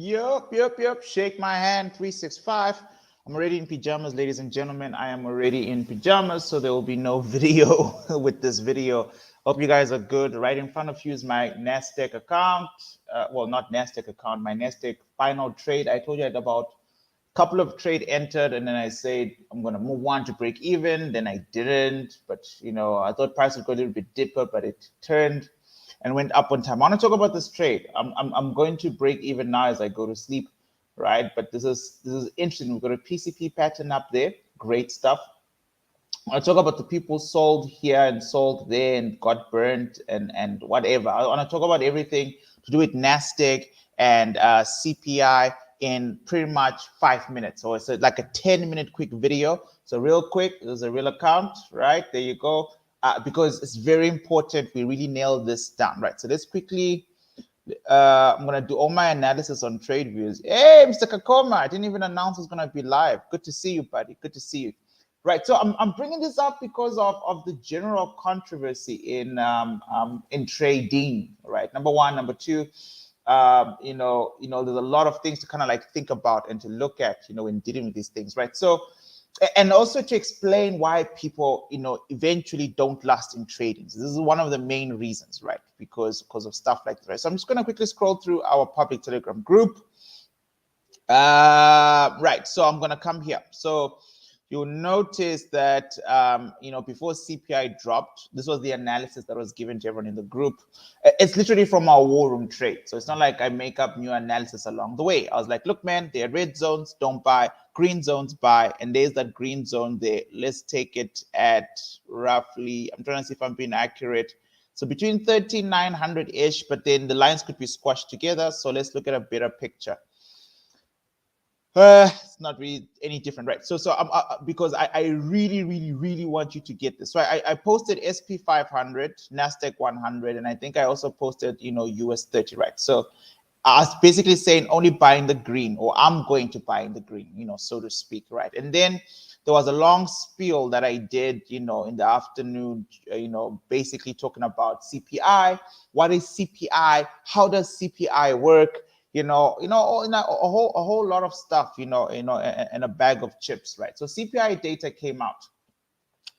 Yup. Shake my hand, 365. I'm already in pajamas, ladies and gentlemen. I am already in pajamas, so there will be no video with this video. Hope you guys are good. Right in front of you is my Nasdaq account. Well, not Nasdaq account, my Nasdaq final trade. I told you I had about a couple of trade entered, and then I said I'm going to move on to break even. Then I didn't, but I thought price would go a little bit deeper, but it turned and went up on time. I want to talk about this trade. I'm going to break even now as I go to sleep, right? But this is interesting. We've got a PCP pattern up there. Great stuff. I want to talk about the people sold here and sold there and got burnt and whatever. I want to talk about everything to do with Nasdaq and CPI in pretty much 5 minutes. So it's like a 10-minute quick video. So real quick, there's a real account, right? There you go. Because it's very important we really nail this down, right? So let's quickly, I'm going to do all my analysis on trade views. Hey, Mr. Kakoma, I didn't even announce it's going to be live. Good to see you, buddy. Good to see you. Right, so I'm bringing this up because of the general controversy in trading, right? Number one. Number two, there's a lot of things to kind of like think about and to look at, when dealing with these things, right? So, and also to explain why people, eventually don't last in trading. So this is one of the main reasons, right? Because of stuff like that. Right? So I'm just going to quickly scroll through our public Telegram group. Right, so I'm going to come here. So you'll notice that, before CPI dropped, this was the analysis that was given to everyone in the group. It's literally from our war room trade. So it's not like I make up new analysis along the way. I was like, look, man, there are red zones, don't buy. Green zones, buy. And there's that green zone there. Let's take it at roughly, I'm trying to see if I'm being accurate. So between 13,900-ish, but then the lines could be squashed together. So let's look at a better picture. It's not really any different, right? So because I really want you to get this. So I posted SP 500, Nasdaq 100, and I think I also posted, US 30, right? So I was basically saying only buying the green, or I'm going to buy in the green, so to speak, right? And then there was a long spiel that I did, in the afternoon, basically talking about CPI. What is CPI? How does CPI work? A whole lot of stuff, in a bag of chips, right? So CPI data came out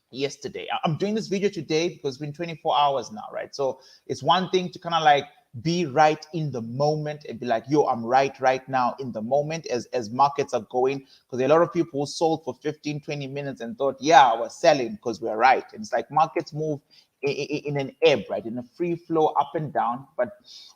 yesterday. I'm doing this video today because it's been 24 hours now, right? So it's one thing to kind of like be right in the moment and be like, yo, I'm right now in the moment as markets are going, because a lot of people sold for 15-20 minutes and thought, yeah, I was selling because we're right. And it's like markets move in an ebb, right, in a free flow up and down. But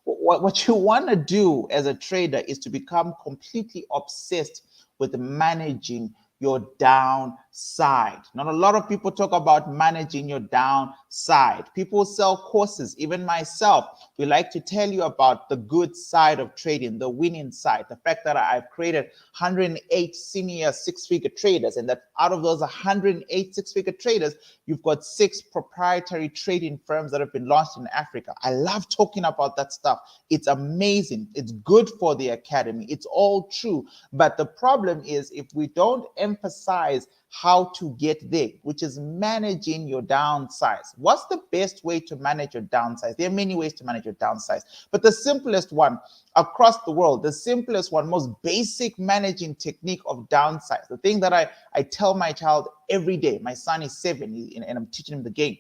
what you want to do as a trader is to become completely obsessed with managing your downside. Not a lot of people talk about managing your downside. People sell courses, even myself. We like to tell you about the good side of trading, the winning side, the fact that I've created 108 senior six-figure traders, and that out of those 108 six-figure traders, you've got 6 proprietary trading firms that have been launched in Africa. I love talking about that stuff. It's amazing. It's good for the academy. It's all true. But the problem is, if we don't emphasize how to get there, which is managing your downsides. What's the best way to manage your downsides? There are many ways to manage your downsides, but the simplest one across the world, the simplest one, most basic managing technique of downsides, the thing that I tell my child every day. My son is 7 and I'm teaching him the game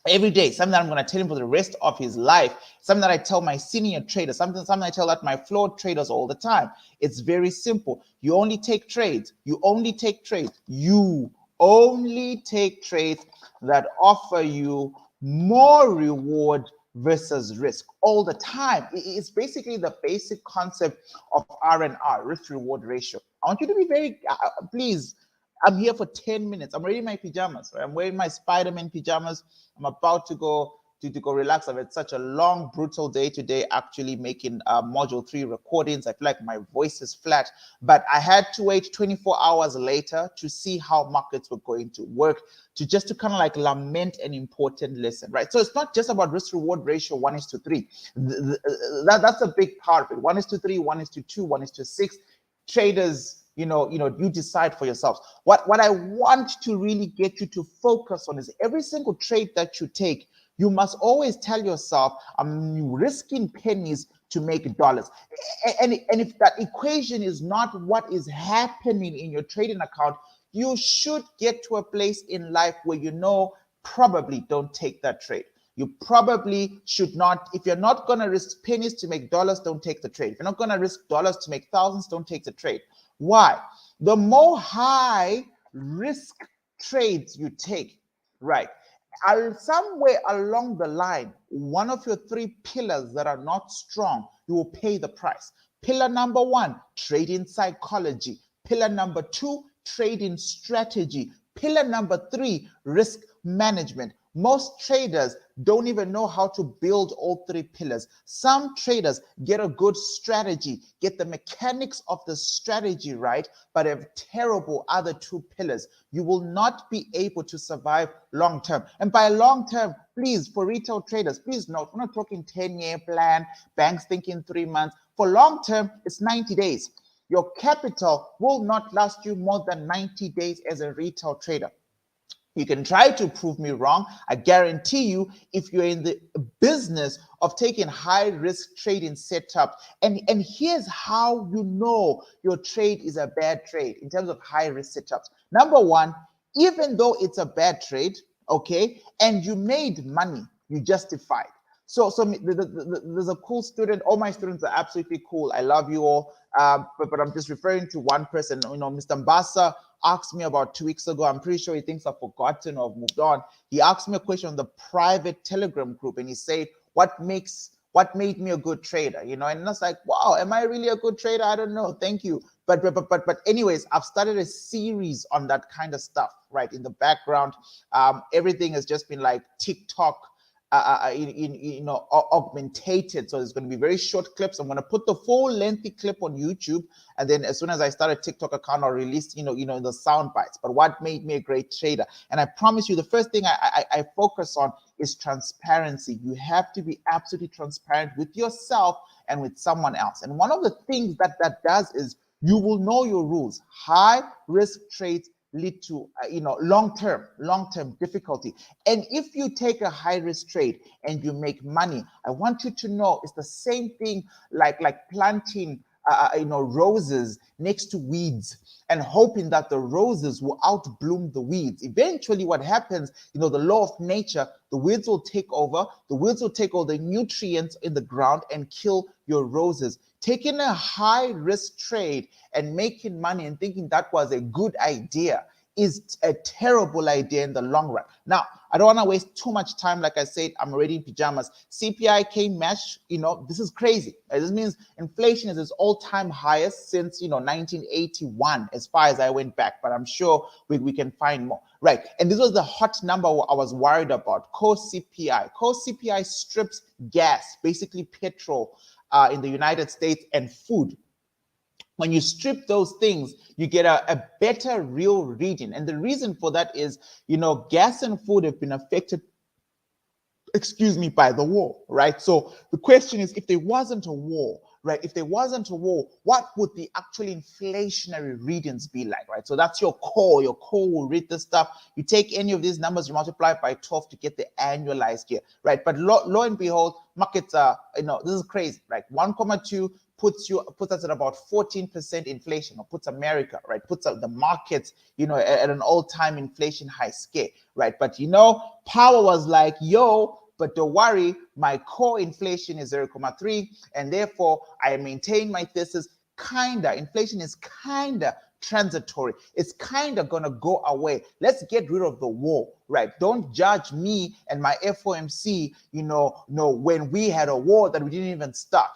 every day, something that I'm going to tell him for the rest of his life, something that I tell my senior traders, something I tell that my floor traders all the time. It's very simple. You only take trades. You only take trades that offer you more reward versus risk all the time. It's basically the basic concept of R&R, risk reward ratio. I want you to be very, please, I'm here for 10 minutes. I'm wearing my pajamas, right? I'm wearing my Spider-Man pajamas. I'm about to go relax. I've had such a long, brutal day today, actually making module 3 recordings. I feel like my voice is flat, but I had to wait 24 hours later to see how markets were going to work, to kind of like lament an important lesson, right? So it's not just about risk reward ratio 1:3. That's a big part of it. 1:3, 1:2, 1:6. Traders, you decide for yourselves. What I want to really get you to focus on is every single trade that you take, you must always tell yourself, I'm risking pennies to make dollars. And if that equation is not what is happening in your trading account, you should get to a place in life where you know, probably don't take that trade. You probably should not. If you're not going to risk pennies to make dollars, don't take the trade. If you're not going to risk dollars to make thousands, don't take the trade. Why? The more high risk trades you take, right, somewhere along the line, one of your three pillars that are not strong, you will pay the price. Pillar number one, trading psychology. Pillar number two, trading strategy. Pillar number three, risk management. Most traders don't even know how to build all three pillars. Some traders get a good strategy, get the mechanics of the strategy right, but have terrible other two pillars. You will not be able to survive long term. And by long term, please, for retail traders, please note, we're not talking 10-year plan, banks thinking 3 months. For long term, it's 90 days. Your capital will not last you more than 90 days as a retail trader. You can try to prove me wrong. I guarantee you, if you're in the business of taking high-risk trading setups, and here's how you know your trade is a bad trade in terms of high-risk setups. Number one, even though it's a bad trade, okay, and you made money, you justified. So there's a cool student. All my students are absolutely cool. I love you all. But I'm just referring to one person. You know, Mr. Mbasa asked me about 2 weeks ago. I'm pretty sure he thinks I've forgotten or moved on. He asked me a question on the private Telegram group, and he said, "What made me a good trader?" You know, and I was like, "Wow, am I really a good trader? I don't know. Thank you." But anyways, I've started a series on that kind of stuff, right? In the background, everything has just been like TikTok. Augmentated. So it's going to be very short clips. I'm going to put the full lengthy clip on YouTube, and then as soon as I start a TikTok account, I'll release the sound bites. But what made me a great trader? And I promise you, the first thing I focus on is transparency. You have to be absolutely transparent with yourself and with someone else. And one of the things that does is you will know your rules. High risk trades lead to long-term difficulty. And if you take a high-risk trade and you make money, I want you to know it's the same thing like planting roses next to weeds and hoping that the roses will outbloom the weeds. Eventually what happens, the law of nature, the weeds will take over. The weeds will take all the nutrients in the ground and kill your roses. Taking a high risk trade and making money and thinking that was a good idea is a terrible idea in the long run. Now, I don't want to waste too much time. Like I said, I'm already in pajamas. CPI came match, this is crazy. This means inflation is its all-time highest since 1981, as far as I went back, but I'm sure we can find more. Right, and this was the hot number I was worried about, core CPI. Core CPI strips gas, basically petrol, in the United States, and food. When you strip those things, you get a better real reading. And the reason for that is, gas and food have been affected, by the war, right? So the question is, if there wasn't a war, right? If there wasn't a war, what would the actual inflationary readings be like, right? So that's your core. Your core will read this stuff. You take any of these numbers, you multiply by 12 to get the annualized here, right? But lo and behold, markets are, this is crazy, right? 1,2 puts us at about 14% inflation, or puts America, right? Puts the markets, at an all-time inflation high scale, right? But Power was like, yo, but don't worry, my core inflation is 0.3, and therefore I maintain my thesis. Inflation is transitory. It's gonna go away. Let's get rid of the war, right? Don't judge me and my FOMC, when we had a war that we didn't even start,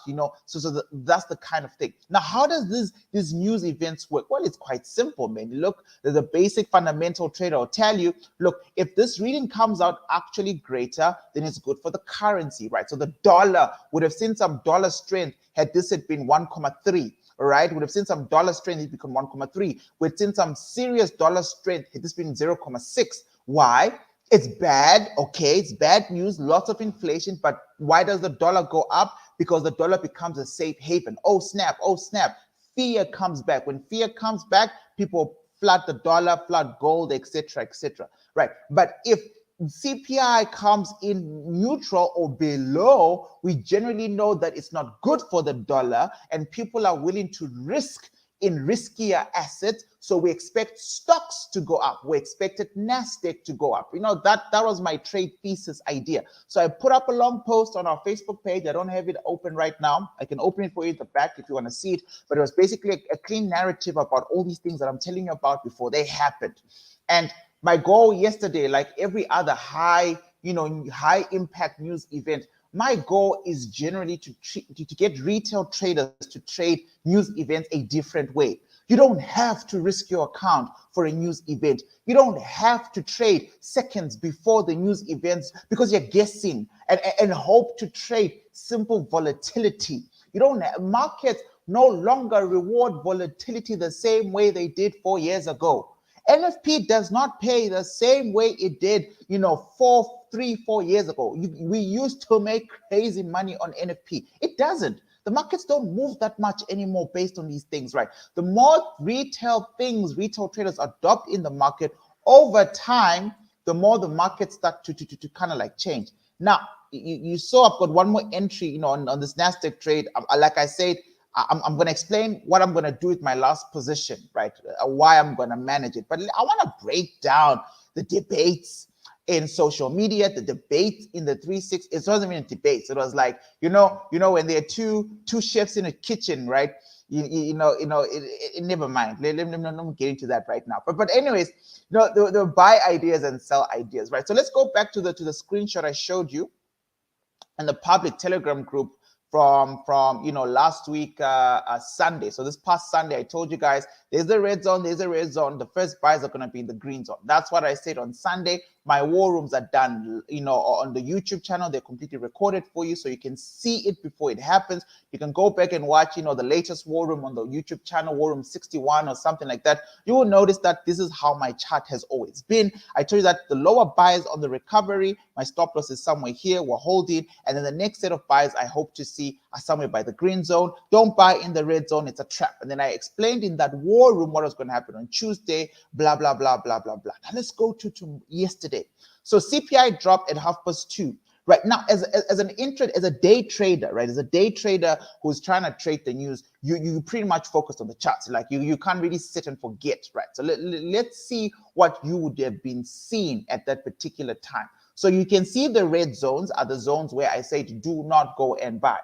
so that's the kind of thing. Now, how does these news events work? Well, it's quite simple, man. Look, there's a basic fundamental trader will tell you, look, if this reading comes out actually greater, then it's good for the currency, right? So the dollar would have seen some dollar strength had this had been 1,3. All right, would have seen some dollar strength, it become 1,3. We've seen some serious dollar strength, it has been 0.6. Why? It's bad, okay, it's bad news, lots of inflation, but why does the dollar go up? Because the dollar becomes a safe haven. Oh snap, fear comes back. When fear comes back, people flood the dollar, flood gold, etc., right? But if CPI comes in neutral or below, we generally know that it's not good for the dollar and people are willing to risk in riskier assets. So we expect stocks to go up. We expected Nasdaq to go up. You know, that was my trade thesis idea. So I put up a long post on our Facebook page. I don't have it open right now. I can open it for you at the back if you want to see it. But it was basically a clean narrative about all these things that I'm telling you about before they happened. And my goal yesterday, like every other high impact news event, my goal is generally to get retail traders to trade news events a different way. You don't have to risk your account for a news event. You don't have to trade seconds before the news events because you're guessing and hope to trade simple volatility. You don't have, markets no longer reward volatility the same way they did 4 years ago. NFP does not pay the same way it did, 4 years ago. We used to make crazy money on NFP. It doesn't. The markets don't move that much anymore based on these things, right? The more retail traders adopt in the market over time, the more the markets start to kind of like change. Now, you saw I've got one more entry, on this Nasdaq trade. Like I said, I'm going to explain what I'm going to do with my last position, right? Why I'm going to manage it. But I want to break down the debates in social media, the debates in the 3-6. It wasn't even debates. It was like, when there are two chefs in a kitchen, right? Never mind. Let me get into that right now. But anyways, they'll buy ideas and sell ideas, right? So let's go back to the screenshot I showed you in the public Telegram group from last week Sunday. So this past Sunday, I told you guys there's the red zone, the first buys are going to be in the green zone. That's what I said on Sunday. My war rooms are done, on the YouTube channel. They're completely recorded for you, so you can see it before it happens. You can go back and watch, the latest war room on the YouTube channel, war room 61 or something like that. You will notice that this is how my chart has always been. I told you that the lower buys on the recovery, my stop loss is somewhere here, we're holding, and then the next set of buys I hope to see are somewhere by the green zone. Don't buy in the red zone, it's a trap. And then I explained in that war room what was going to happen on Tuesday, blah, blah, blah, blah, blah, blah. Now let's go to yesterday. So CPI dropped at 2:30. Right now, as a day trader, right? As a day trader who's trying to trade the news, you pretty much focus on the charts. Like you can't really sit and forget, right? So let's see what you would have been seeing at that particular time. So you can see the red zones are the zones where I said do not go and buy.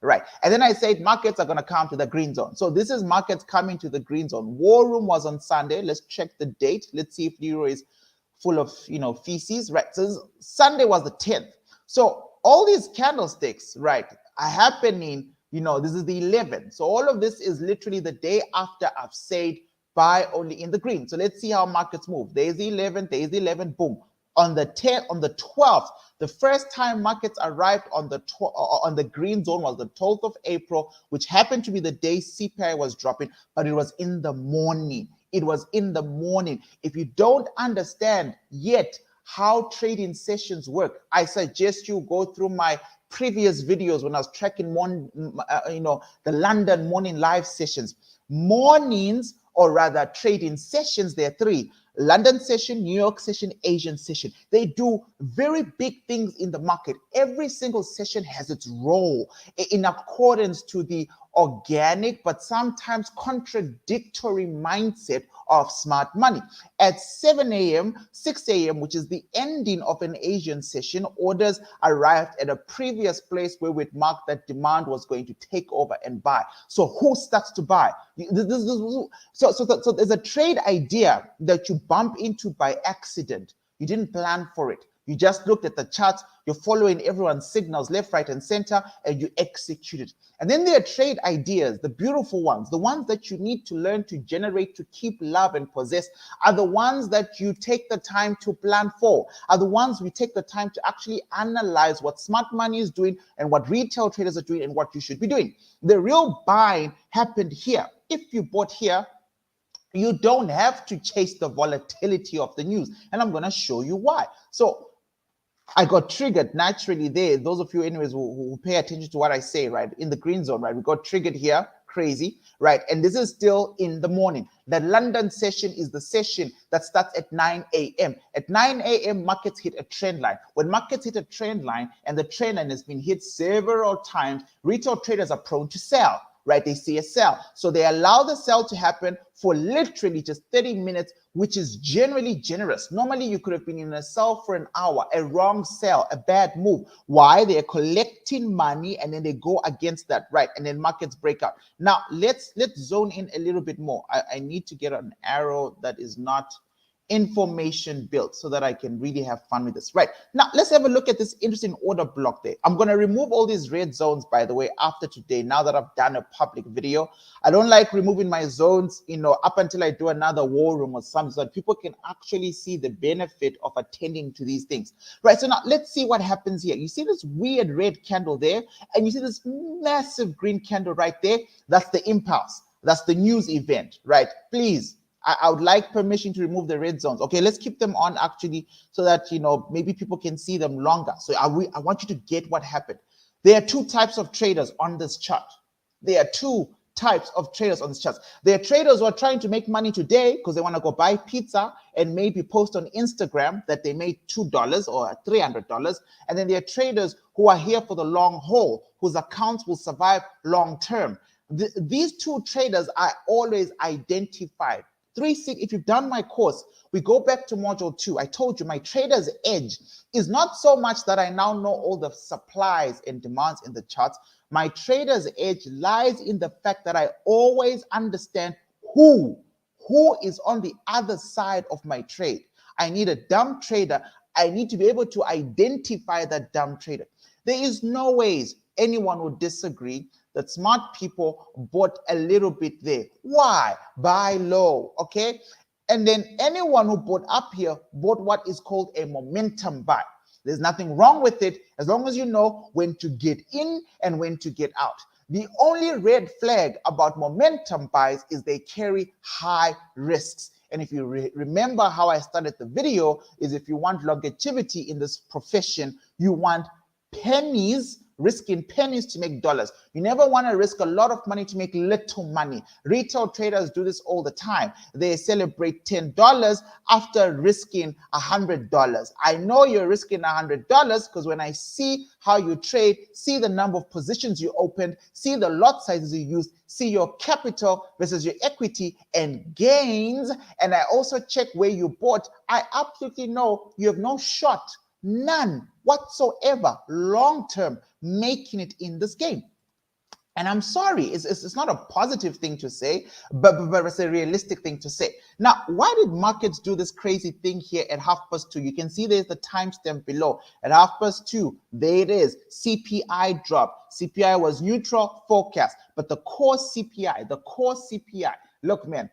Right. And then I said markets are going to come to the green zone. So this is markets coming to the green zone. War room was on Sunday. Let's check the date. Let's see if Leroy is full of, feces. Right. So Sunday was the 10th. So all these candlesticks, right, are happening, this is the 11th. So all of this is literally the day after I've said buy only in the green. So let's see how markets move. There's the 11th, boom. On the 12th, the first time markets arrived on the green zone was the 12th of April, which happened to be the day CPI was dropping, but it was in the morning. It was in the morning. If you don't understand yet how trading sessions work, I suggest you go through my previous videos when I was tracking the London morning live sessions. Mornings, or rather trading sessions, there are 3. London session, New York session, Asian session. They do very big things in the market. Every single session has its role in accordance to the organic but sometimes contradictory mindset of smart money. At 7 a.m., 6 a.m., which is the ending of an Asian session, orders arrived at a previous place where we'd marked that demand was going to take over and buy. So who starts to buy? So there's a trade idea that you bump into by accident. You didn't plan for it. You just looked at the charts, you're following everyone's signals left, right, and center, and you execute it. And then there are trade ideas, the beautiful ones, the ones that you need to learn to generate, to keep, love, and possess, are the ones that you take the time to plan for, are the ones we take the time to actually analyze what smart money is doing and what retail traders are doing and what you should be doing. The real buying happened here. If you bought here, you don't have to chase the volatility of the news. And I'm going to show you why. So I got triggered naturally there. Those of you anyways who pay attention to what I say, right, in the green zone, right, we got triggered here, crazy, right? And this is still in the morning. The London session is the session that starts at 9 a.m. At 9 a.m., markets hit a trend line. When markets hit a trend line and the trend line has been hit several times, retail traders are prone to sell, right? They see a sell. So they allow the sell to happen for literally just 30 minutes, which is generally generous. Normally, you could have been in a sell for an hour, a wrong sell, a bad move. Why? They're collecting money and then they go against that, right? And then markets break out. Now, let's zone in a little bit more. I need to get an arrow that is not information built so that I can really have fun with this. Right, now let's have a look at this interesting order block there. I'm going to remove all these red zones, by the way, after today, now that I've done a public video. I don't like removing my zones, up until I do another war room or something, so that people can actually see the benefit of attending to these things. Right, so now let's see what happens here. You see this weird red candle there, and you see this massive green candle right there. That's the impulse. That's the news event, right? Please, I would like permission to remove the red zones. Okay, let's keep them on actually so that, maybe people can see them longer. So I want you to get what happened. There are two types of traders on this chart. There are two types of traders on this chart. There are traders who are trying to make money today because they want to go buy pizza and maybe post on Instagram that they made $2 or $300. And then there are traders who are here for the long haul, whose accounts will survive long term. These two traders are always identified. If you've done my course, we go back to module 2. I told you my trader's edge is not so much that I now know all the supplies and demands in the charts. My trader's edge lies in the fact that I always understand who is on the other side of my trade. I need a dumb trader. I need to be able to identify that dumb trader. There is no ways anyone would disagree that smart people bought a little bit there. Why? Buy low, okay? And then anyone who bought up here bought what is called a momentum buy. There's nothing wrong with it as long as you know when to get in and when to get out. The only red flag about momentum buys is they carry high risks. And if you remember how I started the video, is if you want longevity in this profession, you want pennies, risking pennies to make dollars. You never want to risk a lot of money to make little money. Retail traders do this all the time. They celebrate $10 after risking $100. I know you're risking $100 because when I see how you trade, see the number of positions you opened, see the lot sizes you used, see your capital versus your equity and gains, and I also check where you bought, I absolutely know you have no shot, none whatsoever, long-term, making it in this game. And I'm sorry, it's not a positive thing to say, but it's a realistic thing to say. Now, why did markets do this crazy thing here at 2:30? You can see there's the timestamp below. At 2:30, there it is, CPI drop. CPI was neutral, forecast, but the core CPI, look, man,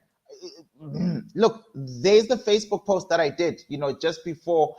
look, there's the Facebook post that I did, just before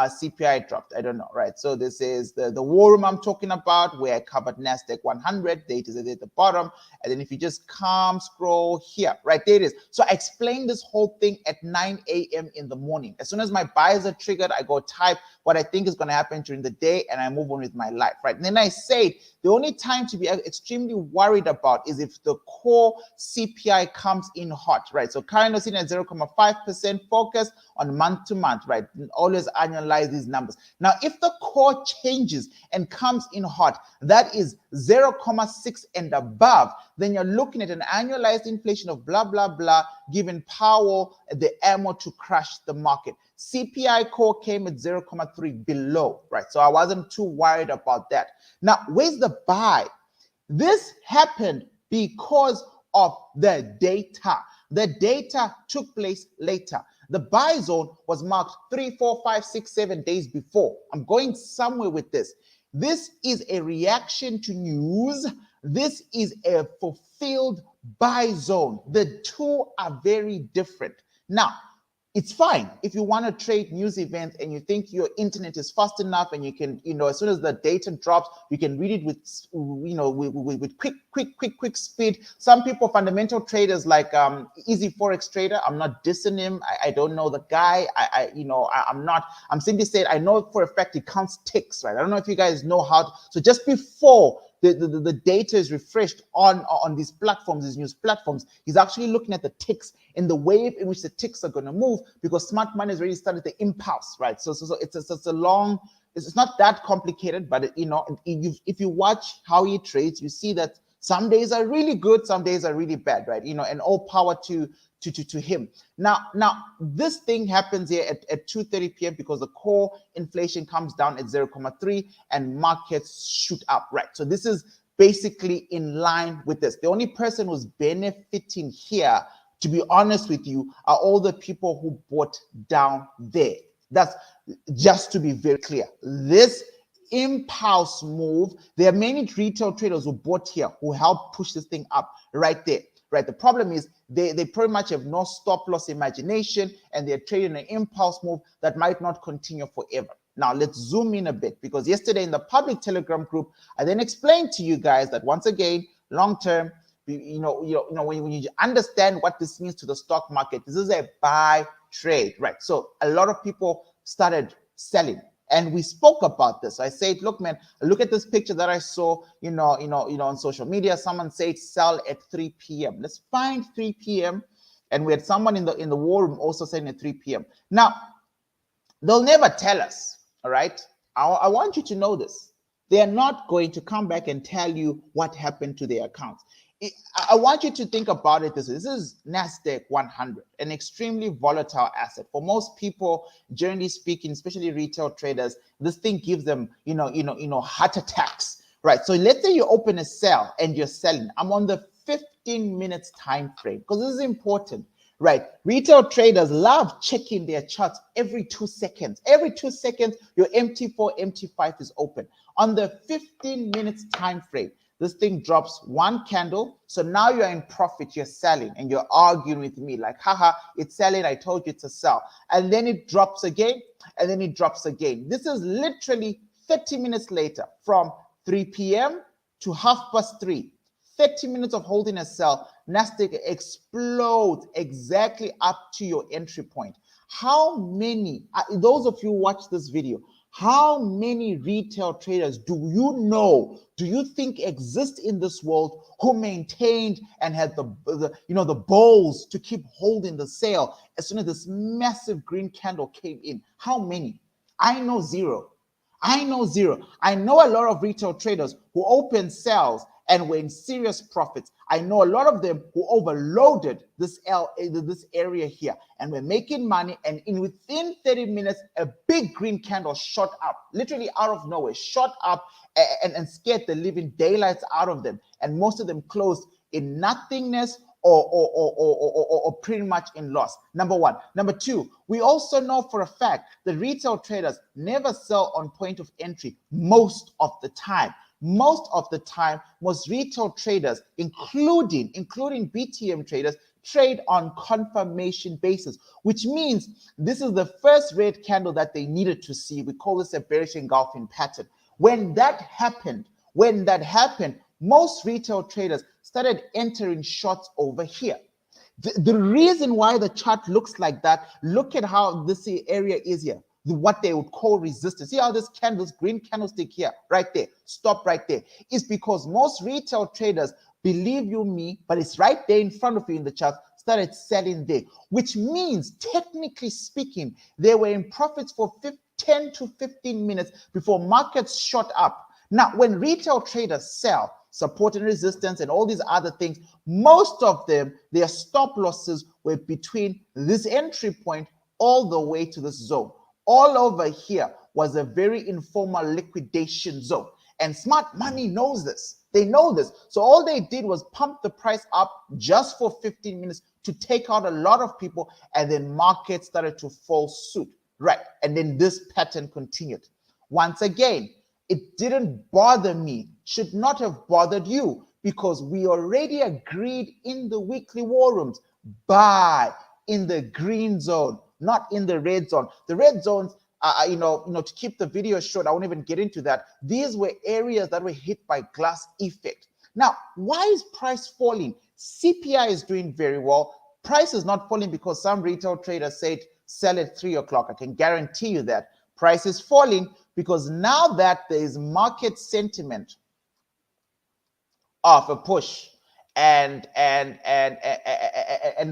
CPI dropped. I don't know, right? So this is the war room I'm talking about, where I covered Nasdaq 100. Data is at the bottom, and then if you just scroll here, right there it is. So I explained this whole thing at 9 a.m. in the morning. As soon as my buyers are triggered, I go type what I think is going to happen during the day, and I move on with my life, right? And then I say the only time to be extremely worried about is if the core CPI comes in hot, right? So currently sitting at 0.5% focus on month to month, right? Always annualize these numbers. Now, if the core changes and comes in hot, that is 0.6 and above, then you're looking at an annualized inflation of blah, blah, blah, giving Powell the ammo to crash the market. CPI core came at 0.3 below, right? So I wasn't too worried about that. Now, where's the buy? This happened because of the data. The data took place later. The buy zone was marked 3, 4, 5, 6, 7 days before. I'm going somewhere with this. This is a reaction to news. This is a fulfilled buy zone. The two are very different. Now, it's fine if you want to trade news events and you think your internet is fast enough and you can, as soon as the data drops, you can read it with, with quick speed. Some people, fundamental traders like Easy Forex Trader, I'm not dissing him. I don't know the guy. I'm simply saying I know for a fact he counts ticks, right? I don't know if you guys know how to, so just before the data is refreshed on these platforms, these news platforms, he's actually looking at the ticks and the wave in which the ticks are going to move, because smart money has already started the impulse, right? So it's a long, it's not that complicated, but if you watch how he trades, you see that some days are really good, some days are really bad, right? And all power to him. Now this thing happens here at 2:30 p.m. because the core inflation comes down at 0.3 and markets shoot up, right? So this is basically in line with this. The only person who's benefiting here, to be honest with you, are all the people who bought down there. That's just to be very clear. This impulse move, there are many retail traders who bought here who helped push this thing up right there, right? The problem is they pretty much have no stop loss imagination, and they're trading an impulse move that might not continue forever. Now let's zoom in a bit, because yesterday in the public Telegram group, I then explained to you guys that once again, long term, when you understand what this means to the stock market, this is a buy trade, right? So a lot of people started selling. And we spoke about this. I said, look, man, look at this picture that I saw, on social media. Someone said sell at 3 p.m. Let's find 3 p.m. And we had someone in the war room also saying at 3 p.m. Now, they'll never tell us, all right? I want you to know this. They are not going to come back and tell you what happened to their accounts. I want you to think about it this way. This is Nasdaq100, an extremely volatile asset. For most people, generally speaking, especially retail traders, this thing gives them, heart attacks, right? So let's say you open a sell and you're selling. I'm on the 15 minutes time frame because this is important, right? Retail traders love checking their charts every 2 seconds. Every 2 seconds, your MT4, MT5 is open. On the 15 minutes time frame, this thing drops one candle. So now you're in profit, you're selling, and you're arguing with me like, haha, it's selling, I told you it's a sell. And then it drops again, and then it drops again. This is literally 30 minutes later, from 3 p.m. to 3:30. 30 minutes of holding a sell, Nasdaq explodes exactly up to your entry point. How many, those of you who watch this video, how many retail traders do you think exist in this world who maintained and had the balls to keep holding the sale as soon as this massive green candle came in? How many? I know zero. I know zero. I know a lot of retail traders who opened sales and were in serious profits. I know a lot of them who overloaded this area here and were making money, and within 30 minutes, a big green candle shot up, literally out of nowhere, shot up and scared the living daylights out of them. And most of them closed in nothingness or pretty much in loss. Number one. Number two, we also know for a fact that retail traders never sell on point of entry most of the time. Most of the time, most retail traders, including BTM traders, trade on confirmation basis, which means this is the first red candle that they needed to see. We call this a bearish engulfing pattern. When that happened, most retail traders started entering shorts over here. The reason why the chart looks like that, look at how this area is here. What they would call resistance. See how this green candlestick here, right there, stop right there, is because most retail traders, believe you me, but it's right there in front of you in the chart, started selling there, which means, technically speaking, they were in profits for 10 to 15 minutes before markets shot up. Now, when retail traders sell, support and resistance and all these other things, most of them, their stop losses were between this entry point all the way to this zone. All over here was a very informal liquidation zone. And smart money knows this. They know this. So all they did was pump the price up just for 15 minutes to take out a lot of people, and then markets started to fall suit. Right. And then this pattern continued. Once again, it didn't bother me, should not have bothered you, because we already agreed in the weekly war rooms, buy in the green zone, not in the red zone. The red zones, to keep the video short, I won't even get into that. These were areas that were hit by glass effect. Now, why is price falling? CPI is doing very well. Price is not falling because some retail traders said sell at 3 o'clock. I can guarantee you that. Price is falling because now that there is market sentiment of a push and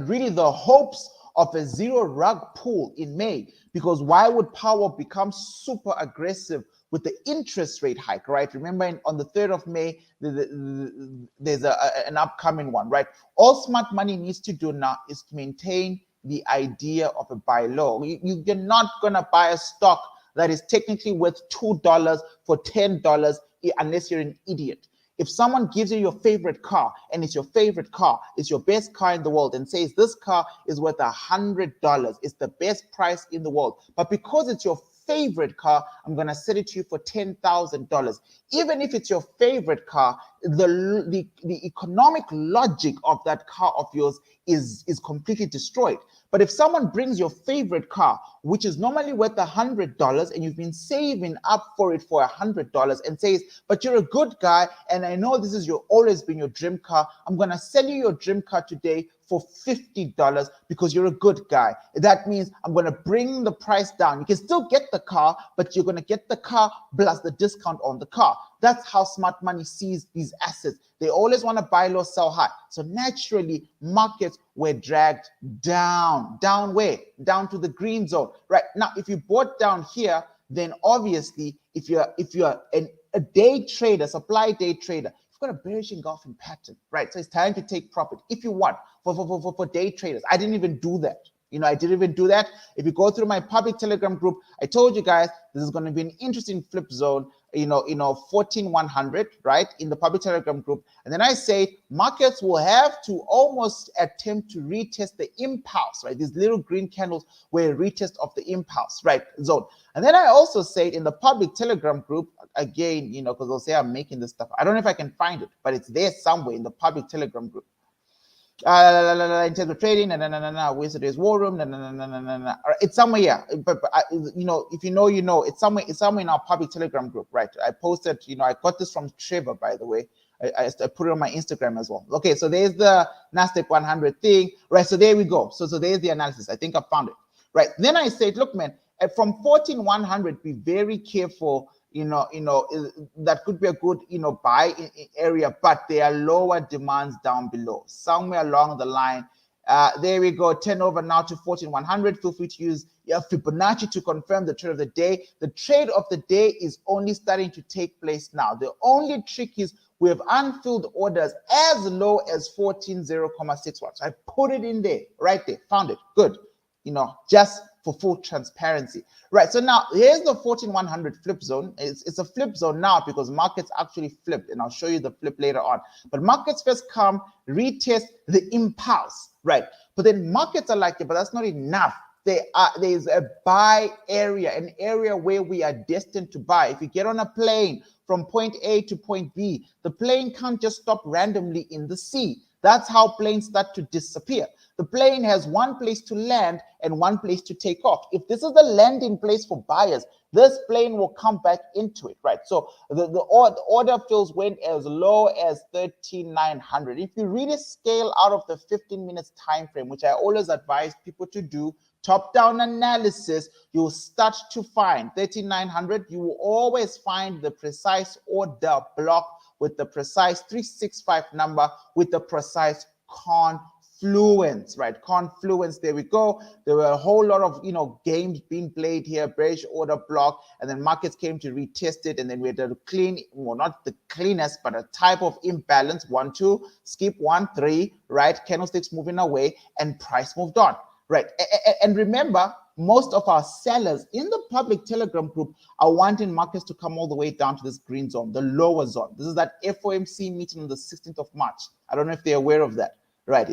really the hopes of a zero rug pull in May, because why would Powell become super aggressive with the interest rate hike, right? Remember, on the 3rd of May, there's an upcoming one, right? All smart money needs to do now is to maintain the idea of a buy low. You're not going to buy a stock that is technically worth $2 for $10 unless you're an idiot. If someone gives you your favorite car and it's your favorite car, it's your best car in the world, and says this car is worth $100, it's the best price in the world, but because it's your favorite car, I'm going to sell it to you for $10,000. Even if it's your favorite car, the economic logic of that car of yours is completely destroyed. But if someone brings your favorite car, which is normally worth $100, and you've been saving up for it for $100, and says, but you're a good guy, and I know this is always been your dream car, I'm going to sell you your dream car today for $50 because you're a good guy. That means I'm going to bring the price down. You can still get the car, but you're going to get the car plus the discount on the car. That's how smart money sees these assets. They always want to buy low, sell high. So naturally, markets were dragged down. Down where? Down to the green zone. Right now, if you bought down here, then obviously, if you're a day trader, supply day trader, you've got a bearish engulfing pattern, right? So it's time to take profit if you want for day traders. I didn't even do that. I didn't even do that. If you go through my public Telegram group, I told you guys this is going to be an interesting flip zone, 14,100, right, in the public Telegram group. And then I say markets will have to almost attempt to retest the impulse, right? These little green candles were a retest of the impulse, right, zone. And then I also say in the public Telegram group, again, because they'll say I'm making this stuff. I don't know if I can find it, but it's there somewhere in the public Telegram group. In terms of trading, where's today's war room? It's somewhere here. But if you know, it's somewhere in our public Telegram group, right? I posted, I got this from Trevor, by the way. I put it on my Instagram as well. Okay, so there's the Nasdaq100 thing, right? So there we go. So there's the analysis. I think I found it, right? Then I said, look, man, from 14,100, be very careful. That could be a good, buy area, but there are lower demands down below, somewhere along the line. There we go, turnover now to 14,100. Feel free to use Fibonacci to confirm the trade of the day. The trade of the day is only starting to take place now. The only trick is we have unfilled orders as low as 14,061. So I put it in there, right there, found it, good. Just for full transparency, right? So now here's the 14,100 flip zone. It's a flip zone now because markets actually flipped, and I'll show you the flip later on. But markets first come, retest the impulse, right? But then markets are like, yeah, but that's not enough. There's a buy area, an area where we are destined to buy. If you get on a plane from point A to point B, the plane can't just stop randomly in the sea. That's how planes start to disappear. The plane has one place to land and one place to take off. If this is the landing place for buyers, this plane will come back into it, right? So the order fills went as low as 13,900. If you really scale out of the 15 minutes time frame, which I always advise people to do, top-down analysis, you'll start to find 13,900. You will always find the precise order block with the precise 365 number with the precise confluence, right? Confluence, there we go. There were a whole lot of, games being played here, bearish order block, and then markets came to retest it, and then we had to clean, well, not the cleanest, but a type of imbalance, 1, 2, skip 1, 3, right? Candlesticks moving away, and price moved on, right? And remember, most of our sellers in the public Telegram group are wanting markets to come all the way down to this green zone, the lower zone. This is that FOMC meeting on the 16th of March. I don't know if they're aware of that, right?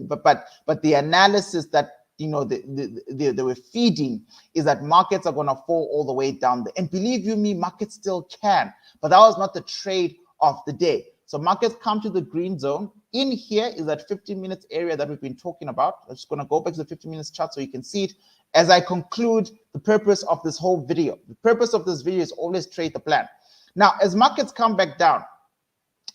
But the analysis that they were feeding is that markets are going to fall all the way down there. And believe you me, markets still can. But that was not the trade of the day. So markets come to the green zone. In here is that 15 minutes area that we've been talking about. I'm just going to go back to the 15 minutes chart so you can see it. As I conclude the purpose of this whole video, the purpose of this video is always trade the plan. Now, as markets come back down,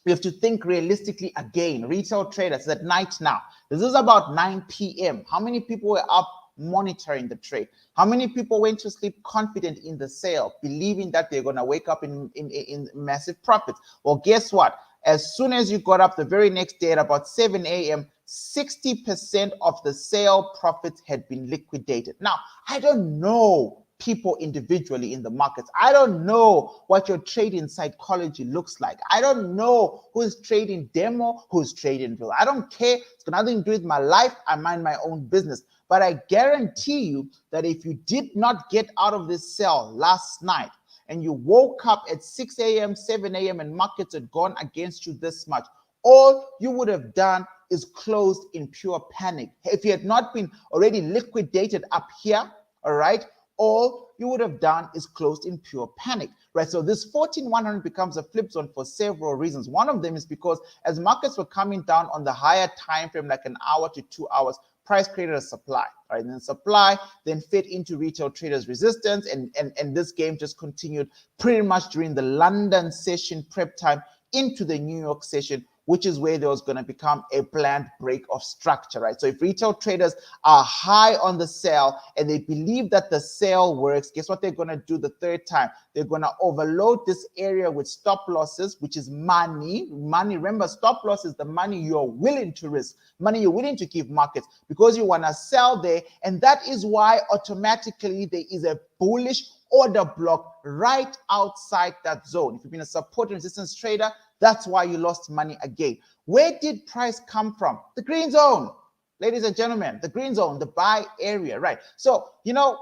we have to think realistically again. Retail traders at night now. This is about 9 p.m. How many people were up monitoring the trade? How many people went to sleep confident in the sale, believing that they're going to wake up in massive profits? Well, guess what? As soon as you got up the very next day at about 7 a.m., 60% of the sale profits had been liquidated. Now, I don't know people individually in the markets. I don't know what your trading psychology looks like. I don't know who's trading demo, who's trading real. I don't care. It's got nothing to do with my life. I mind my own business. But I guarantee you that if you did not get out of this sell last night and you woke up at 6 a.m., 7 a.m. and markets had gone against you this much, all you would have done is closed in pure panic. If you had not been already liquidated up here, all right, all you would have done is closed in pure panic, right? So this 14,100 becomes a flip zone for several reasons. One of them is because as markets were coming down on the higher time frame, like an hour to 2 hours, price created a supply, right? And then supply then fed into retail traders' resistance, and this game just continued pretty much during the London session prep time into the New York session, which is where there was going to become a planned break of structure, right? So if retail traders are high on the sell and they believe that the sell works, guess what they're going to do the third time? They're going to overload this area with stop losses, which is money. Money, remember, stop loss is the money you're willing to risk, money you're willing to give markets because you want to sell there. And that is why automatically there is a bullish order block right outside that zone. If you've been a support and resistance trader, that's why you lost money again. Where did price come from? The green zone, ladies and gentlemen, the green zone, the buy area, right? So, you know,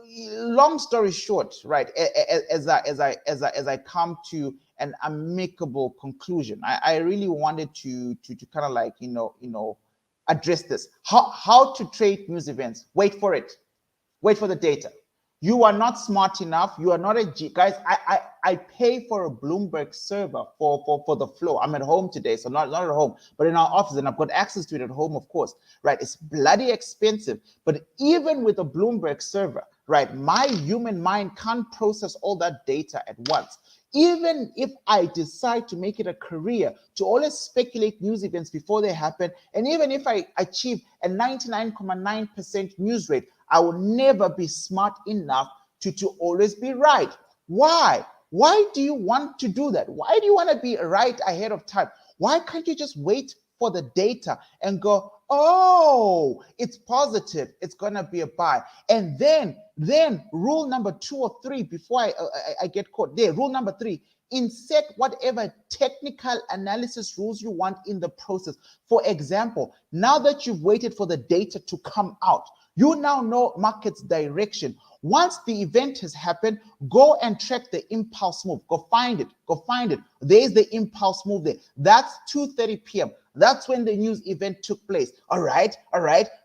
long story short, right, as I come to an amicable conclusion, I really wanted to kind of like, you know, address this. How to trade news events. Wait for it. Wait for the data. You are not smart enough. You are not a G. Guys, I pay for a Bloomberg server for the flow. I'm at home today, so not at home, but in our office, and I've got access to it at home, of course, right? It's bloody expensive. But even with a Bloomberg server, right, my human mind can't process all that data at once. Even if I decide to make it a career to always speculate news events before they happen, and even if I achieve a 99.9% news rate, I will never be smart enough to always be right. Why? Why do you want to do that? Why do you want to be right ahead of time? Why can't you just wait for the data and go, oh, it's positive, it's going to be a buy? And then rule number 2 or 3 before I get caught there. Rule number 3, insert whatever technical analysis rules you want in the process. For example, now that you've waited for the data to come out, you now know market's direction. Once the event has happened, go and track the impulse move. Go find it. Go find it. There's the impulse move there. That's 2:30 p.m. That's when the news event took place. All right.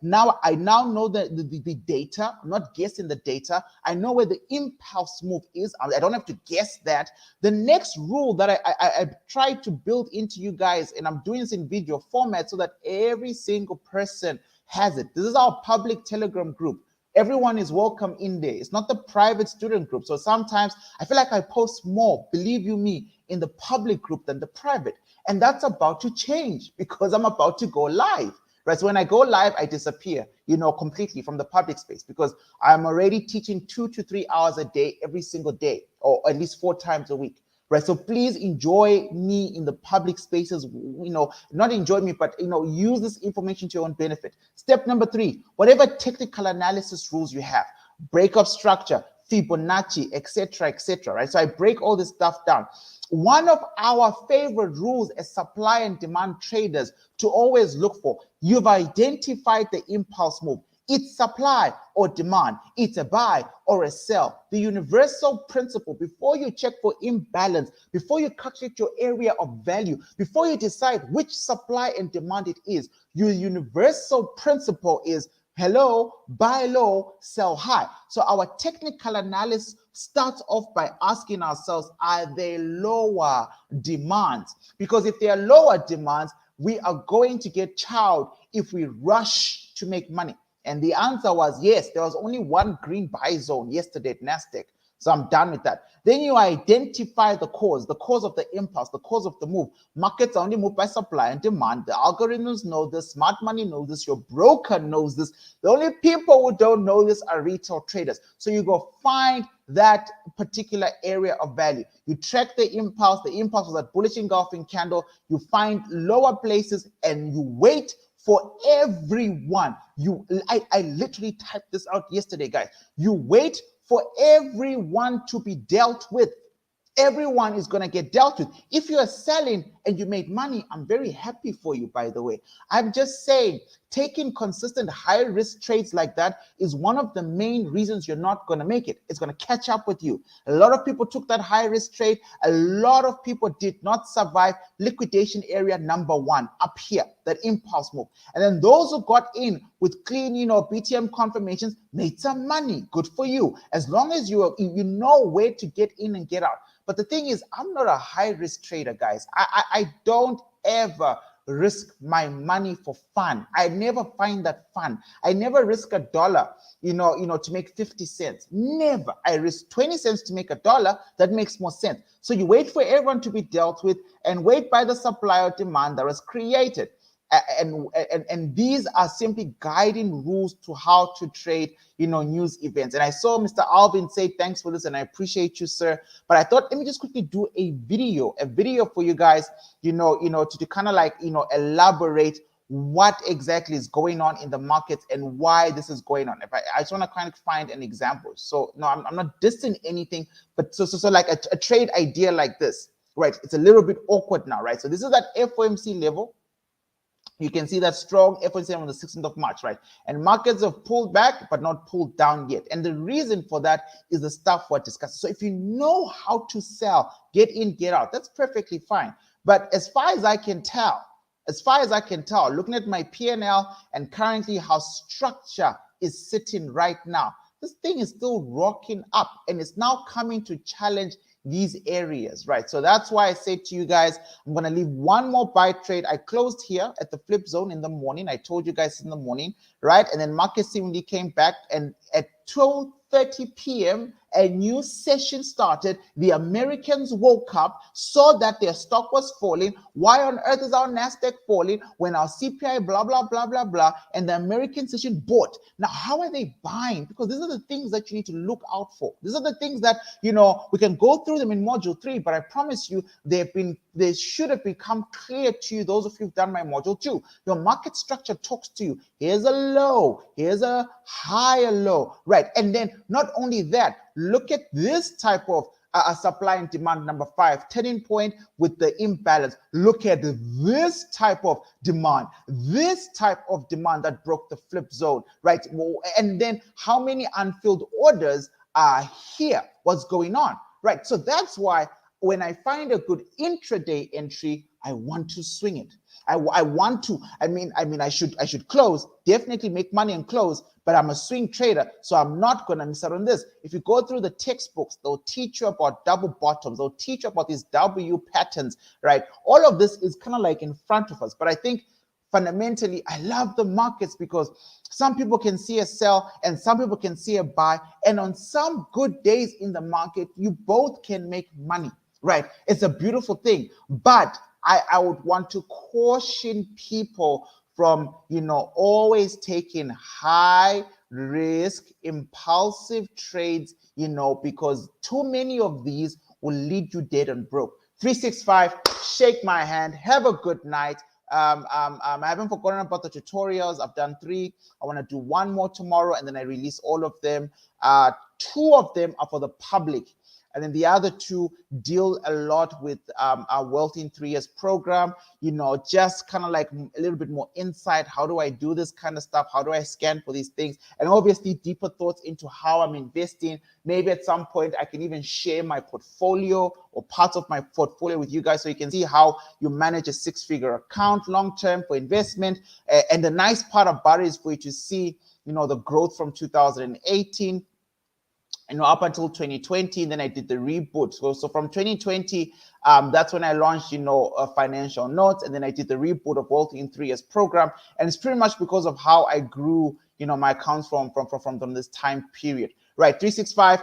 Now I know the data. I'm not guessing the data. I know where the impulse move is. I don't have to guess that. The next rule that I try to build into you guys, and I'm doing this in video format so that every single person has it. This is our public Telegram group. Everyone is welcome in there. It's not the private student group. So sometimes I feel like I post more, believe you me, in the public group than the private. And that's about to change because I'm about to go live. Right? So when I go live, I disappear, completely from the public space because I'm already teaching 2 to 3 hours a day, every single day, or at least 4 times a week. Right, so please enjoy me in the public spaces, not enjoy me, but, use this information to your own benefit. Step number 3, whatever technical analysis rules you have, break of structure, Fibonacci, etc., right? So I break all this stuff down. One of our favorite rules as supply and demand traders to always look for, you've identified the impulse move. It's supply or demand. It's a buy or a sell. The universal principle, before you check for imbalance, before you calculate your area of value, before you decide which supply and demand it is, your universal principle is, hello, buy low, sell high. So our technical analysis starts off by asking ourselves, are they lower demands? Because if they are lower demands, we are going to get chowed if we rush to make money. And the answer was yes. There was only one green buy zone yesterday at Nasdaq. So I'm done with that. Then you identify the cause of the impulse, the cause of the move. Markets only move by supply and demand. The algorithms know this. Smart money knows this. Your broker knows this. The only people who don't know this are retail traders. So you go find that particular area of value. You track the impulse was that bullish engulfing candle, you find lower places and you wait for everyone. I literally typed this out yesterday, guys. You wait for everyone to be dealt with. Everyone is going to get dealt with. If you are selling and you made money, I'm very happy for you, by the way. I'm just saying, taking consistent high risk trades like that is one of the main reasons you're not going to make it. It's going to catch up with you. A lot of people took that high risk trade. A lot of people did not survive liquidation area number 1 up here, that impulse move. And then those who got in with clean, BTM confirmations made some money. Good for you. As long as you know where to get in and get out. But the thing is, I'm not a high risk trader, guys. I don't ever risk my money for fun. I never find that fun. I never risk $1, to make 50 cents. Never. I risk 20 cents to make $1. That makes more sense. So you wait for everyone to be dealt with and wait by the supply or demand that was created. And these are simply guiding rules to how to trade, news events. And I saw Mr. Alvin say, thanks for this, and I appreciate you, sir. But I thought, let me just quickly do a video for you guys, to kind of like, elaborate what exactly is going on in the markets and why this is going on. If I just want to kind of find an example. So no, I'm not dissing anything, but so like a trade idea like this, right? It's a little bit awkward now, right? So this is that FOMC level. You can see that strong FOMC on the 16th of March, right? And markets have pulled back, but not pulled down yet. And the reason for that is the stuff we're discussing. So if you know how to sell, get in, get out, that's perfectly fine. But as far as I can tell, looking at my P&L and currently how structure is sitting right now, this thing is still rocking up and it's now coming to challenge these areas, right? So that's why I said to you guys, I'm going to leave one more buy trade. I closed here at the flip zone in the morning. I told you guys in the morning, right? And then market seemingly came back, and at 12:30 p.m., a new session started. The Americans woke up, saw that their stock was falling. Why on earth is our Nasdaq falling when our CPI blah, blah, blah, blah, blah, and the American session bought? Now, how are they buying? Because these are the things that you need to look out for. These are the things that, we can go through them in module 3, but I promise you, they should have become clear to you, those of you who've done my module 2. Your market structure talks to you. Here's a low, here's a higher low, right? And then not only that, look at this type of supply and demand number 5, turning point with the imbalance. Look at this type of demand, that broke the flip zone, right? And then how many unfilled orders are here? What's going on, right? So that's why when I find a good intraday entry, I want to swing it. I should close, definitely make money and close, but I'm a swing trader, so I'm not going to miss out on this. If you go through the textbooks, they'll teach you about double bottoms. They'll teach you about these W patterns, right? All of this is kind of like in front of us. But I think fundamentally, I love the markets because some people can see a sell and some people can see a buy. And on some good days in the market, you both can make money, right? It's a beautiful thing. But I would want to caution people from, always taking high risk, impulsive trades, because too many of these will lead you dead and broke. 365, shake my hand. Have a good night. I haven't forgotten about the tutorials. I've done 3. I want to do 1 more tomorrow, and then I release all of them. 2 of them are for the public. And then the other 2 deal a lot with our Wealth in 3 Years program, just kind of like a little bit more insight. How do I do this kind of stuff? How do I scan for these things? And obviously deeper thoughts into how I'm investing. Maybe at some point I can even share my portfolio or parts of my portfolio with you guys so you can see how you manage a 6-figure account long-term for investment. And the nice part about it is for you to see, the growth from 2018 up until 2020, and then I did the reboot. So from 2020, that's when I launched, financial notes, and then I did the reboot of Wealth in 3 Years program, and it's pretty much because of how I grew, my accounts from this time period. Right, 365.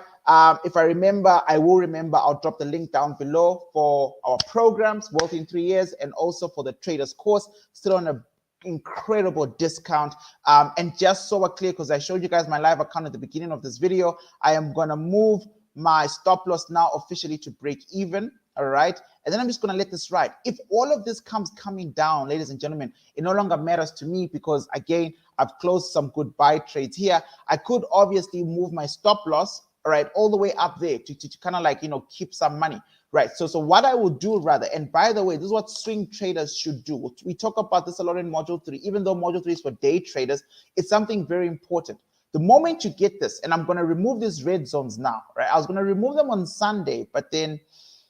If I remember, I will remember. I'll drop the link down below for our programs, Wealth in 3 Years, and also for the Traders course, still on a incredible discount. And just so we're clear, because I showed you guys my live account at the beginning of this video, I am going to move my stop loss now officially to break even. All right, and then I'm just going to let this ride. If all of this comes coming down, ladies and gentlemen, it no longer matters to me, because again, I've closed some good buy trades here. I could obviously move my stop loss, all right, all the way up there to kind of like, you know, keep some money, right? So what I will do rather, and by the way, this is what swing traders should do. We talk about this a lot in module 3, even though module 3 is for day traders, it's something very important. The moment you get this, and I'm going to remove these red zones now, right? I was going to remove them on Sunday, but then,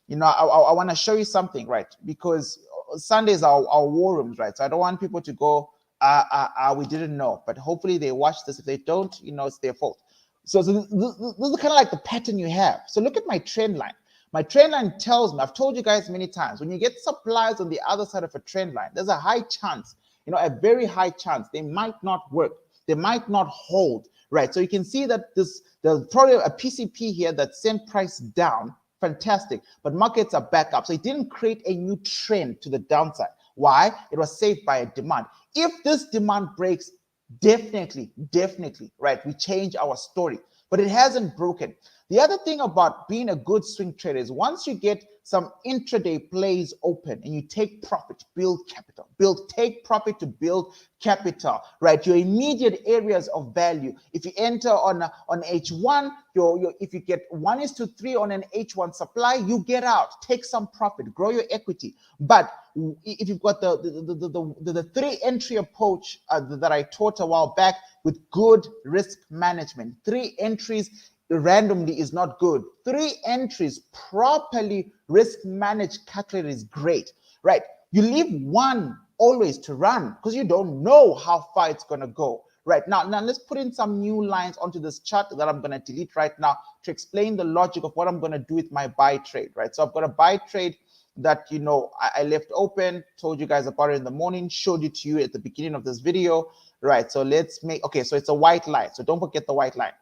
you know, I want to show you something, right? Because Sundays are our war rooms, right? So I don't want people to go, we didn't know. But hopefully they watch this. If they don't, you know, it's their fault. So this is kind of like the pattern you have. So look at my trend line. My trend line tells me, I've told you guys many times, when you get supplies on the other side of a trend line, there's a high chance, you know, a very high chance they might not work. They might not hold, right? So you can see that there's probably a PCP here that sent price down. Fantastic, but markets are back up. So it didn't create a new trend to the downside. Why? It was saved by a demand. If this demand breaks, definitely, right, we change our story, but it hasn't broken. The other thing about being a good swing trader is once you get some intraday plays open and you take profit, build capital, take profit to build capital, right? Your immediate areas of value. If you enter on H1, if you get 1:3 on an H1 supply, you get out, take some profit, grow your equity. But if you've got the 3 entry approach that I taught a while back with good risk management, 3 entries randomly is not good. 3 entries properly risk managed, calculated is great, right? You leave 1 always to run because you don't know how far it's going to go. Right now let's put in some new lines onto this chart that I'm going to delete right now to explain the logic of what I'm going to do with my buy trade, right? So I've got a buy trade that, you know, I left open, told you guys about it in the morning, showed it to you at the beginning of this video, right? So let's make, okay, so it's a white line. So don't forget the white line.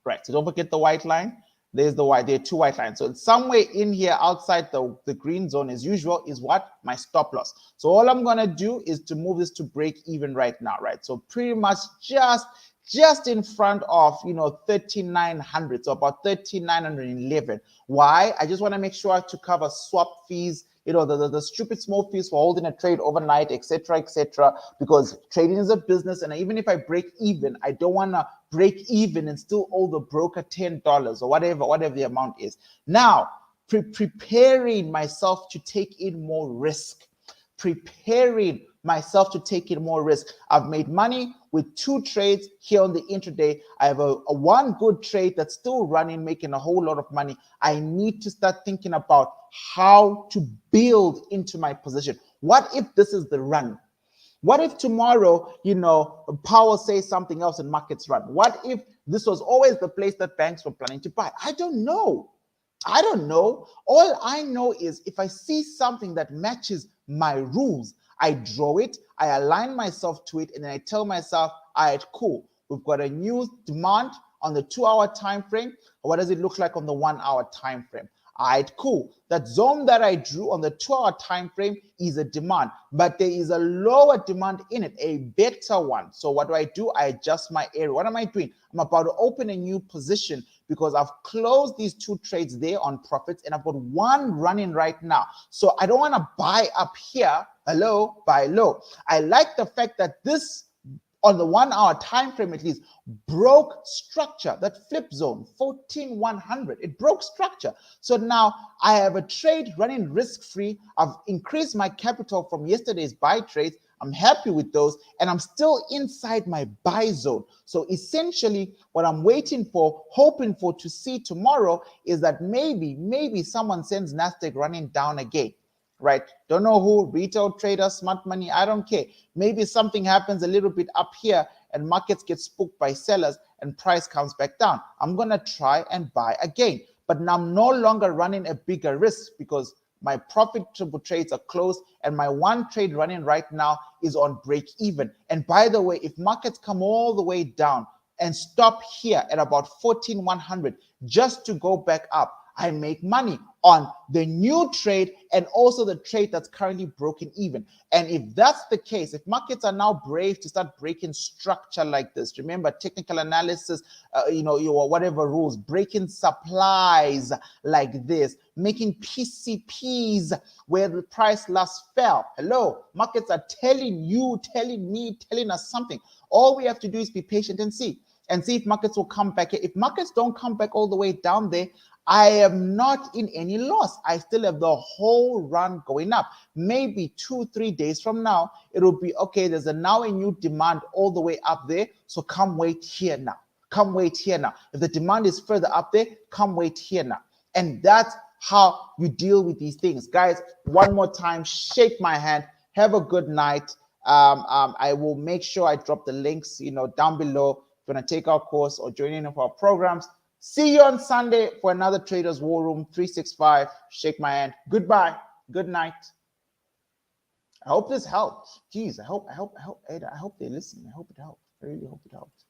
Right, so don't forget the white line. There's the white, there are 2 white lines. So somewhere in here outside the green zone as usual is what? My stop loss. So all I'm gonna do is to move this to break even right now, right? So pretty much just in front of, you know, 3,900, so about 3,911. Why? I just want to make sure to cover swap fees, you know, the stupid small fees for holding a trade overnight, etc., because trading is a business, and even if I break even, I don't want to break even and still owe the broker $10 or whatever the amount is. Now, preparing myself to take in more risk, I've made money with 2 trades here on the intraday. I have a 1 good trade that's still running, making a whole lot of money. I need to start thinking about how to build into my position. What if this is the run? What if tomorrow, you know, Powell says something else and markets run? What if this was always the place that banks were planning to buy? I don't know. All I know is if I see something that matches my rules, I draw it, I align myself to it, and then I tell myself, all right, cool. We've got a new demand on the 2-hour time frame. What does it look like on the 1-hour time frame? All right, cool. That zone that I drew on the 2-hour time frame is a demand, but there is a lower demand in it, a better one. So what do? I adjust my area. What am I doing? I'm about to open a new position because I've closed these 2 trades there on profits, and I've got 1 running right now. So I don't want to buy up here. Hello, buy low. I like the fact that this, on the 1-hour time frame at least, broke structure, that flip zone 14,100. It broke structure. So now I have a trade running risk-free. I've increased my capital from yesterday's buy trades. I'm happy with those, and I'm still inside my buy zone. So essentially what I'm waiting for, hoping for to see tomorrow is that maybe someone sends Nasdaq running down again. Right? Don't know who, retail trader, smart money, I don't care. Maybe something happens a little bit up here and markets get spooked by sellers and price comes back down. I'm going to try and buy again. But now I'm no longer running a bigger risk because my profitable trades are closed and my 1 trade running right now is on break even. And by the way, if markets come all the way down and stop here at about 14,100 just to go back up, I make money on the new trade and also the trade that's currently broken even. And if that's the case, if markets are now brave to start breaking structure like this, remember technical analysis, your whatever rules, breaking supplies like this, making PCPs where the price last fell. Hello, markets are telling you, telling me, telling us something. All we have to do is be patient and see if markets will come back. If markets don't come back all the way down there, I am not in any loss. I still have the whole run going up. Maybe 2-3 days from now, it will be, okay, there's now a new demand all the way up there. So come wait here now. Come wait here now. If the demand is further up there, come wait here now. And that's how you deal with these things. Guys, one more time, shake my hand. Have a good night. I will make sure I drop the links, down below. If you want to take our course or join in of our programs. See you on Sunday for another Traders War Room 365. Shake my hand. Goodbye. Good night. I hope this helped. Jeez, I hope they listen. I hope it helped. I really hope it helped.